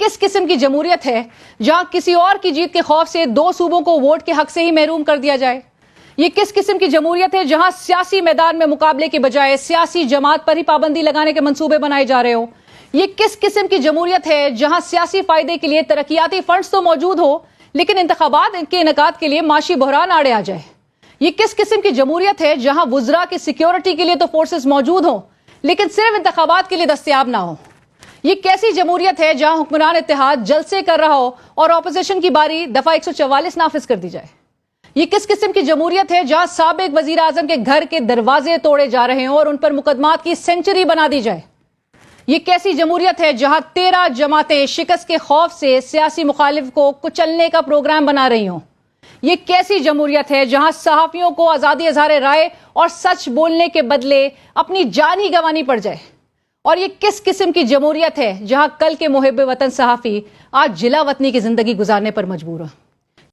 کس قسم کی جمہوریت ہے جہاں کسی اور کی جیت کے خوف سے 2 صوبوں کو ووٹ کے حق سے ہی محروم کر دیا جائے؟ یہ کس قسم کی جمہوریت ہے جہاں سیاسی میدان میں مقابلے کے بجائے سیاسی جماعت پر ہی پابندی لگانے کے منصوبے بنائے جا رہے ہو؟ یہ کس قسم کی جمہوریت ہے جہاں سیاسی فائدے کے لیے ترقیاتی فنڈز تو موجود ہو لیکن انتخابات کے انعقاد کے لیے معاشی بحران آڑے آ جائے؟ یہ کس قسم کی جمہوریت ہے جہاں وزراء کی سیکیورٹی کے لیے تو فورسز موجود ہوں لیکن صرف انتخابات کے لیے دستیاب نہ ہو؟ یہ کیسی جمہوریت ہے جہاں حکمران اتحاد جلسے کر رہا ہو اور اپوزیشن کی باری دفعہ 144 نافذ کر دی جائے؟ یہ کس قسم کی جمہوریت ہے جہاں سابق وزیر اعظم کے گھر کے دروازے توڑے جا رہے ہوں اور ان پر مقدمات کی سینچری بنا دی جائے؟ یہ کیسی جمہوریت ہے جہاں 13 جماعتیں شکست کے خوف سے سیاسی مخالف کو کچلنے کا پروگرام بنا رہی ہوں؟ یہ کیسی جمہوریت ہے جہاں صحافیوں کو آزادی اظہار رائے اور سچ بولنے کے بدلے اپنی جان ہی گنوانی پڑ جائے؟ اور یہ کس قسم کی جمہوریت ہے جہاں کل کے محب وطن صحافی آج جلا وطنی کی زندگی گزارنے پر مجبور ہو؟